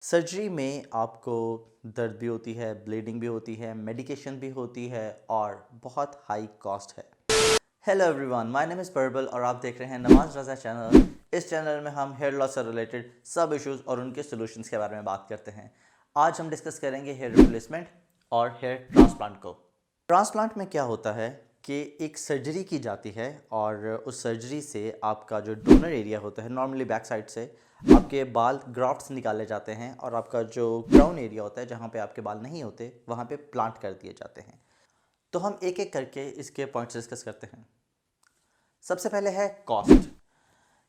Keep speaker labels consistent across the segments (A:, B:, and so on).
A: Surgery में आपको दर्द भी होती है, ब्लीडिंग भी होती है, मेडिकेशन भी होती है और बहुत हाई कॉस्ट है। Hello everyone, my name is परबल और आप देख रहे हैं नमाज रज़ा चैनल। इस चैनल में हम हेयर लॉस से रिलेटेड सब इश्यूज़ और उनके सॉल्यूशंस के बारे में बात करते हैं। आज हम डिस्कस करेंगे हेयर रिप्लेसमेंट और हेयर ट्रांसप्लांट को। ट्रांसप्लांट में क्या होता है कि एक सर्जरी की जाती है और उस सर्जरी से आपका जो डोनर एरिया होता है, नॉर्मली बैक साइड से आपके बाल ग्राफ्ट्स निकाले जाते हैं और आपका जो क्राउन एरिया होता है जहाँ पे आपके बाल नहीं होते वहाँ पे प्लांट कर दिए जाते हैं। तो हम एक एक करके इसके पॉइंट्स डिस्कस करते हैं। सबसे पहले है कॉस्ट।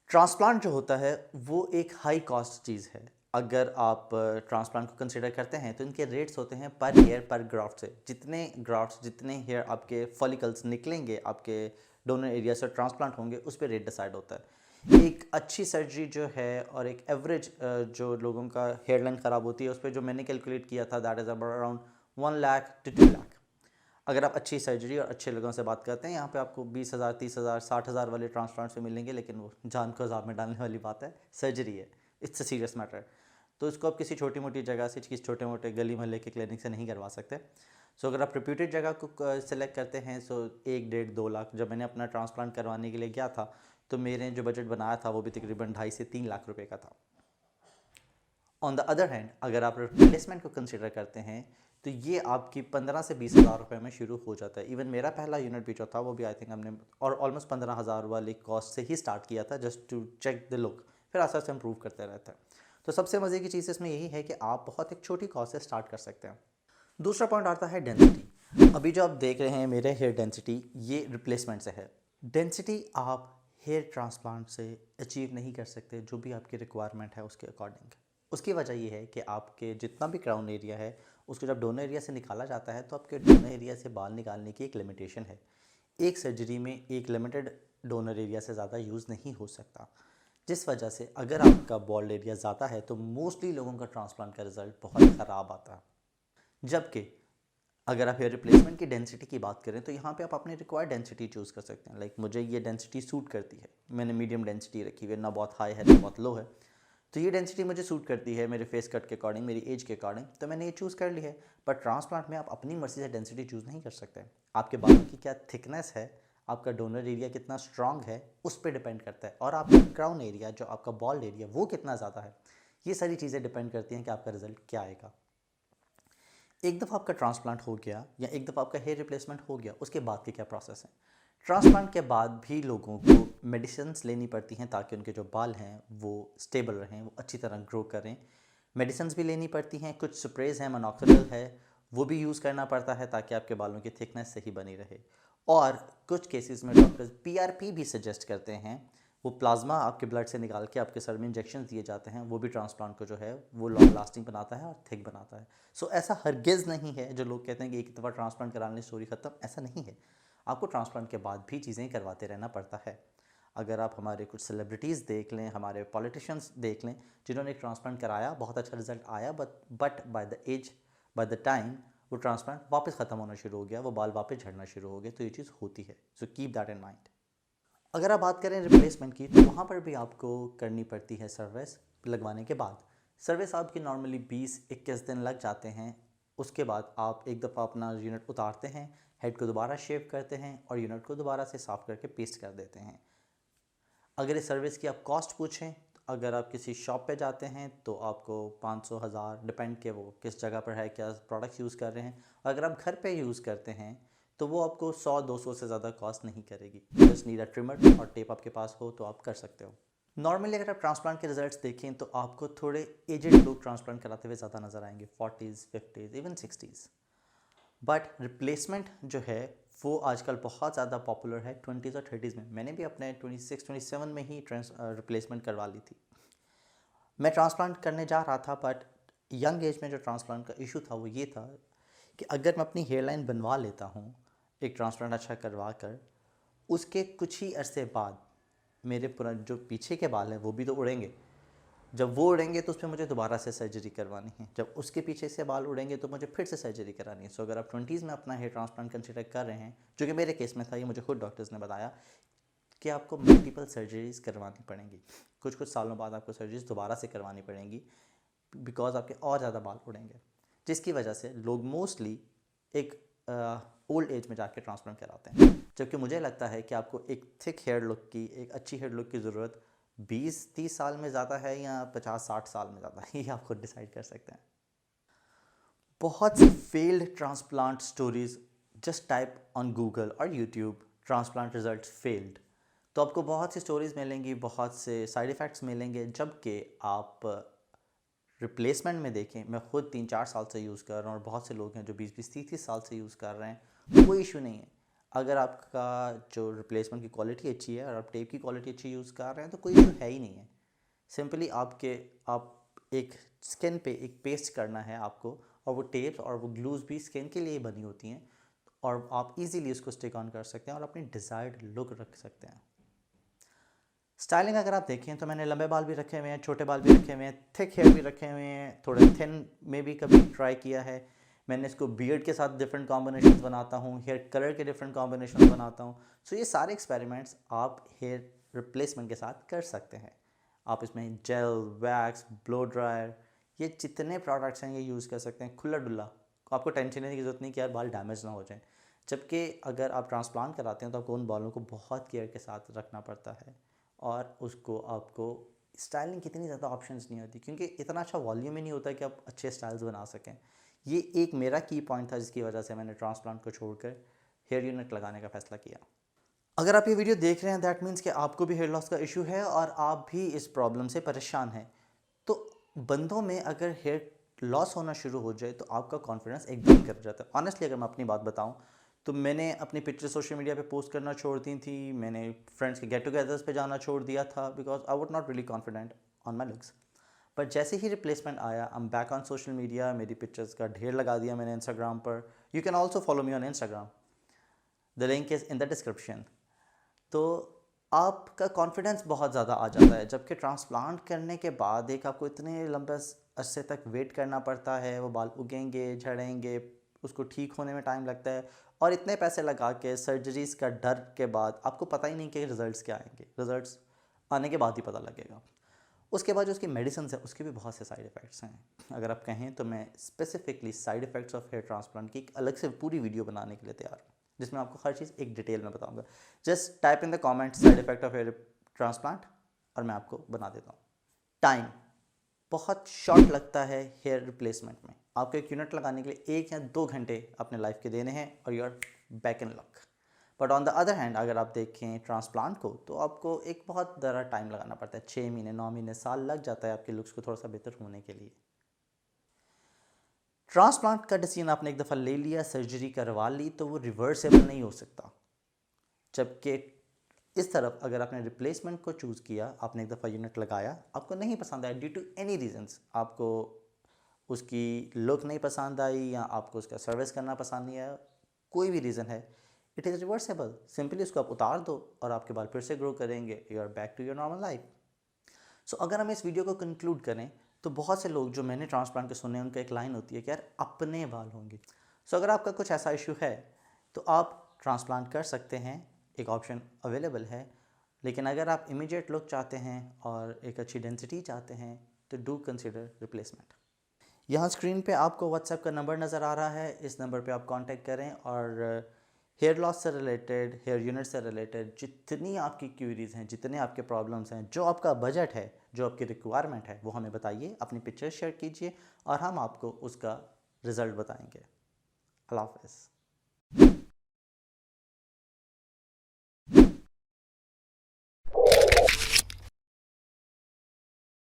A: ट्रांसप्लांट जो होता है वो एक हाई कॉस्ट चीज़ है। अगर आप ट्रांसप्लांट को कंसिडर करते हैं तो इनके रेट्स होते हैं पर हेयर पर ग्राफ्ट से। जितने ग्राफ्ट्स, जितने हेयर आपके फॉलिकल्स निकलेंगे आपके डोनर एरिया से ट्रांसप्लांट होंगे, उस पर रेट डिसाइड होता है। एक अच्छी सर्जरी जो है और एक एवरेज जो लोगों का हेयर लाइन ख़राब होती है उस पर जो मैंने कैलकुलेट किया था, that is around 1 lakh to 2 lakh. अगर आप अच्छी सर्जरी और अच्छे लोगों से बात करते हैं, यहाँ पे आपको 20,000, 30,000, 60,000 वाले ट्रांसप्लांट्स में मिलेंगे, लेकिन वो जान को अज़ाब में डालने वाली बात है। सर्जरी है, इट्स अ सीरियस मैटर। तो इसको आप किसी छोटी मोटी जगह से, किसी छोटे मोटे गली मोहल्ले के क्लिनिक से नहीं करवा सकते। सो अगर आप रिप्यूटेड जगह को सिलेक्ट करते हैं, सो 1, 1.5, 2 लाख। जब मैंने अपना ट्रांसप्लांट करवाने के लिए गया था तो मेरे जो बजट बनाया था वो भी तकरीबन 2.5 से 3 लाख रुपए का था। ऑन द अदर हैंड, अगर आप रिप्लेसमेंट को कंसिडर करते हैं तो ये आपकी 15 से 20 हज़ार रुपये में शुरू हो जाता है। इवन मेरा पहला यूनिट भी जो था वो भी आई थिंक हमने और ऑलमोस्ट 15,000 वाली कॉस्ट से ही स्टार्ट किया था, just to check the look. फिर आस्ते आस्ते इम्प्रूव करते रहता है। तो सबसे मज़े की चीज़ इसमें यही है कि आप बहुत एक छोटी कॉस्ट से स्टार्ट कर सकते हैं। दूसरा पॉइंट आता है डेंसिटी। अभी जो आप देख रहे हैं मेरे हेयर डेंसिटी, ये रिप्लेसमेंट से है। डेंसिटी आप हेयर ट्रांसप्लांट से अचीव नहीं कर सकते जो भी आपकी रिक्वायरमेंट है उसके अकॉर्डिंग। उसकी वजह ये है कि आपके जितना भी क्राउन एरिया है उसको जब डोनर एरिया से निकाला जाता है तो आपके डोनर एरिया से बाल निकालने की एक लिमिटेशन है। एक सर्जरी में एक लिमिटेड डोनर एरिया से ज़्यादा यूज़ नहीं हो सकता, जिस वजह से अगर आपका बॉल्ड एरिया ज़्यादा है तो मोस्टली लोगों का ट्रांसप्लांट का रिजल्ट बहुत ख़राब आता है। जबकि अगर आप हेयर रिप्लेसमेंट की डेंसिटी की बात करें तो यहाँ पे आप अपनी रिक्वायर्ड डेंसिटी चूज़ कर सकते हैं। लाइक मुझे ये डेंसिटी सूट करती है, मैंने मीडियम डेंसिटी रखी हुई है, ना बहुत हाई है ना बहुत लो है। तो ये डेंसिटी मुझे सूट करती है मेरे फेस कट के अकॉर्डिंग, मेरी एज के अकॉर्डिंग, तो मैंने ये चूज़ कर ली है। पर ट्रांसप्लांट में आप अपनी मर्जी से डेंसिटी चूज़ नहीं कर सकते। आपके बालों की क्या थिकनेस है, आपका डोनर एरिया कितना स्ट्रांग है, उस पर डिपेंड करता है। और आपका क्राउन एरिया, जो आपका बॉल्ड एरिया, वो कितना ज़्यादा है। ये सारी चीज़ें डिपेंड करती हैं कि आपका रिजल्ट क्या आएगा। एक दफ़ा आपका ट्रांसप्लांट हो गया या एक दफ़ा आपका हेयर रिप्लेसमेंट हो गया, उसके बाद के क्या प्रोसेस है। ट्रांसप्लांट के बाद भी लोगों को मेडिसिन्स लेनी पड़ती हैं ताकि उनके जो बाल हैं वो स्टेबल रहें, वो अच्छी तरह ग्रो करें। मेडिसिन्स भी लेनी पड़ती हैं, कुछ स्प्रेज हैं, मोनोक्सिडिल है, वो भी यूज़ करना पड़ता है ताकि आपके बालों की थिकनेस सही बनी रहे। और कुछ केसेस में डॉक्टर्स पीआरपी भी सजेस्ट करते हैं। वो प्लाज्मा आपके ब्लड से निकाल के आपके सर में इंजेक्शन दिए जाते हैं, वो भी ट्रांसप्लांट को जो है वो लॉन्ग लास्टिंग बनाता है और थिक बनाता है। सो ऐसा हरगिज़ नहीं है जो लोग कहते हैं कि एक दफ़ा ट्रांसप्लांट कराने स्टोरी ख़त्म, ऐसा नहीं है। आपको ट्रांसप्लांट के बाद भी चीज़ें करवाते रहना पड़ता है। अगर आप हमारे कुछ सेलिब्रिटीज़ देख लें, हमारे पॉलिटिशियंस देख लें, जिन्होंने ट्रांसप्लांट कराया, बहुत अच्छा रिजल्ट आया, बट बाय द टाइम वो ट्रांसप्लांट वापस ख़त्म होना शुरू हो गया, वो बाल वापस झड़ना शुरू हो गए। तो ये चीज़ होती है, so keep that in mind. अगर आप बात करें रिप्लेसमेंट की तो वहाँ पर भी आपको करनी पड़ती है सर्विस लगवाने के बाद। सर्विस आपकी नॉर्मली 20-21 दिन लग जाते हैं। उसके बाद आप एक दफ़ा अपना यूनिट उतारते हैं, हेड को दोबारा शेव करते हैं और यूनिट को दोबारा से साफ़ करके पेस्ट कर देते हैं। अगर इस सर्विस की आप कॉस्ट पूछें तो अगर आप किसी शॉप पे जाते हैं तो आपको 500, 1000 डिपेंड के वो किस जगह पर है, क्या प्रोडक्ट्स यूज़ कर रहे हैं। अगर आप घर पे यूज़ करते हैं तो वो आपको 100-200 से ज़्यादा कॉस्ट नहीं करेगी। जस्ट नीड अ ट्रिमर और टेप आपके पास हो तो आप कर सकते हो। नॉर्मली अगर आप ट्रांसप्लांट के रिजल्ट्स देखें तो आपको थोड़े एजेड लोग ट्रांसप्लांट कराते हुए ज़्यादा नज़र आएंगे, 40s, 50s, even 60s। But replacement जो है वो आजकल बहुत ज़्यादा पॉपुलर है 20s और 30s में। मैंने भी अपने 26-27 में ही रिप्लेसमेंट करवा ली थी। मैं ट्रांसप्लांट करने जा रहा था, बट यंग एज में जो ट्रांसप्लांट का इशू था वो ये था कि अगर मैं अपनी हेयर लाइन बनवा लेता हूँ एक ट्रांसप्लांट अच्छा करवा कर, उसके कुछ ही अरसे बाद मेरे पूरा जो पीछे के बाल हैं वो भी तो उड़ेंगे। जब वो उड़ेंगे तो उस पर मुझे दोबारा से सर्जरी करवानी है। जब उसके पीछे से बाल उड़ेंगे तो मुझे फिर से सर्जरी करानी है। सो अगर आप 20s में अपना हेयर ट्रांसप्लांट कंसिडर कर रहे हैं, जो कि मेरे केस में था, ये मुझे खुद डॉक्टर्स ने बताया कि आपको मल्टीपल सर्जरीज करवानी पड़ेंगी। कुछ कुछ सालों बाद आपको सर्जरीज दोबारा से करवानी पड़ेंगी। बिकॉज आपके और ज़्यादा बाल उड़ेंगे, जिसकी वजह से लोग मोस्टली एक ओल्ड एज में जाके ट्रांसप्लांट कराते हैं। जबकि मुझे लगता है कि आपको एक थिक हेयर लुक की, एक अच्छी हेयर लुक की ज़रूरत 20-30 साल में ज़्यादा है या 50-60 साल में ज़्यादा है, ये आप खुद डिसाइड कर सकते हैं। बहुत सी failed transplant stories, just type on Google और यूट्यूब ट्रांसप्लांट रिजल्ट फेल्ड, तो आपको बहुत सी स्टोरीज मिलेंगी, बहुत से साइड इफ़ेक्ट्स मिलेंगे। जबकि आप रिप्लेसमेंट में देखें, मैं खुद 3-4 साल से यूज़ कर रहा हूँ और बहुत से लोग हैं जो 20-30 साल से यूज़ कर रहे हैं, कोई इशू नहीं है। अगर आपका जो रिप्लेसमेंट की क्वालिटी अच्छी है और आप टेप की क्वालिटी अच्छी यूज़ कर रहे हैं तो कोई इशू है ही नहीं है। सिंपली आप एक स्किन पे एक पेस्ट करना है आपको, और वो टेप्स और वो ग्लूज भी स्किन के लिए बनी होती हैं, और आप इजीली उसको स्टिक ऑन कर सकते हैं और अपनी डिज़ायर्ड लुक रख सकते हैं। स्टाइलिंग अगर आप देखें तो मैंने लंबे बाल भी रखे हुए हैं, छोटे बाल भी रखे हुए हैं, थिक हेयर भी रखे हुए हैं, थोड़े थिन में भी कभी ट्राई किया है। मैंने इसको बियर्ड के साथ डिफरेंट कॉम्बिनेशंस बनाता हूँ, हेयर कलर के डिफरेंट कॉम्बिनेशंस बनाता हूँ। सो ये सारे एक्सपेरिमेंट्स आप हेयर रिप्लेसमेंट के साथ कर सकते हैं। आप इसमें जेल, वैक्स, ब्लो ड्रायर, ये जितने प्रोडक्ट्स हैं ये यूज़ कर सकते हैं खुला डुला। आपको टेंशन लेने की ज़रूरत नहीं कि यार बाल डैमेज ना हो जाएं। जबकि अगर आप ट्रांसप्लांट कराते हैं तो आपको उन बालों को बहुत केयर के साथ रखना पड़ता है, और उसको आपको स्टाइलिंग की इतनी ज़्यादा ऑप्शंस नहीं होती, क्योंकि इतना अच्छा वॉल्यूम ही नहीं होता कि आप अच्छे स्टाइल्स बना सकें। ये एक मेरा की पॉइंट था जिसकी वजह से मैंने ट्रांसप्लांट को छोड़कर हेयर यूनिट लगाने का फ़ैसला किया। अगर आप ये वीडियो देख रहे हैं दैट मीन्स कि आपको भी हेयर लॉस का इशू है और आप भी इस प्रॉब्लम से परेशान हैं। तो बंदों में अगर हेयर लॉस होना शुरू हो जाए तो आपका कॉन्फिडेंस एकदम गिर जाता है। ऑनेस्टली अगर मैं अपनी बात बताऊं तो मैंने अपनी पिक्चर सोशल मीडिया पे पोस्ट करना छोड़ दी थी, मैंने फ्रेंड्स के गेट टुगेदर्स पे जाना छोड़ दिया था, because I would not really confident on my looks. But जैसे ही रिप्लेसमेंट आया, I am back on social media, मेरी पिक्चर्स का ढेर लगा दिया मैंने इंस्टाग्राम पर। You can also follow me on Instagram, the link is in the description. तो आपका कॉन्फिडेंस बहुत ज़्यादा आ जाता है। जबकि ट्रांसप्लांट करने के बाद एक आपको इतने लंबे अरसे तक वेट करना पड़ता है, वो बाल उगेंगे, झड़ेंगे, उसको ठीक होने में टाइम लगता है, और इतने पैसे लगा के सर्जरीज़ का डर के बाद आपको पता ही नहीं कि रिज़ल्ट्स क्या आएंगे। रिज़ल्ट्स आने के बाद ही पता लगेगा। उसके बाद जो उसकी मेडिसिन है उसके भी बहुत से साइड इफ़ेक्ट्स हैं। अगर आप कहें तो मैं specifically side effects of hair transplant की एक अलग से पूरी वीडियो बनाने के लिए तैयार हूँ, जिसमें आपको हर चीज़ एक डिटेल में बताऊंगा। Just type in the comment side effect of hair transplant और मैं आपको बना देता हूँ। टाइम बहुत शॉर्ट लगता है हेयर रिप्लेसमेंट में। आपको एक यूनिट लगाने के लिए 1 या 2 घंटे अपने लाइफ के देने हैं और you are back in luck. But on the other hand अगर आप देखें ट्रांसप्लांट को तो आपको एक बहुत ज़्यादा टाइम लगाना पड़ता है, 6 महीने, 9 महीने, साल लग जाता है आपके लुक्स को थोड़ा सा बेहतर होने के लिए। ट्रांसप्लांट का डिसीजन आपने एक दफ़ा ले लिया, सर्जरी करवा ली, तो वो रिवर्सेबल नहीं हो सकता। जबकि इस तरफ अगर आपने रिप्लेसमेंट को चूज़ किया, आपने एक दफ़ा यूनिट लगाया, आपको नहीं पसंद आया ड्यू टू एनी रीजंस, आपको उसकी लुक नहीं पसंद आई या आपको उसका सर्विस करना पसंद नहीं आया, कोई भी रीज़न है, इट इज़ रिवर्सेबल। सिंपली उसको आप उतार दो और आपके बाल फिर से ग्रो करेंगे, you are back to your normal life. So अगर हम इस वीडियो को कंक्लूड करें तो बहुत से लोग जो मैंने ट्रांसप्लांट के सुने उनका एक लाइन होती है कि यार अपने बाल होंगे। सो अगर आपका कुछ ऐसा इशू है तो आप ट्रांसप्लांट कर सकते हैं, एक ऑप्शन अवेलेबल है। लेकिन अगर आप इमीडिएट लुक चाहते हैं और एक अच्छी डेंसिटी चाहते हैं तो डू कंसिडर रिप्लेसमेंट। यहाँ स्क्रीन पे आपको व्हाट्सएप का नंबर नज़र आ रहा है, इस नंबर पे आप कांटेक्ट करें और हेयर लॉस से रिलेटेड, हेयर यूनिट से रिलेटेड जितनी आपकी क्यूरीज़ हैं, जितने आपके प्रॉब्लम्स हैं, जो आपका बजट है, जो आपकी रिक्वायरमेंट है, वो हमें बताइए, अपनी पिक्चर शेयर कीजिए और हम आपको उसका रिज़ल्ट बताएंगे। अल्लाह हाफ़िज़।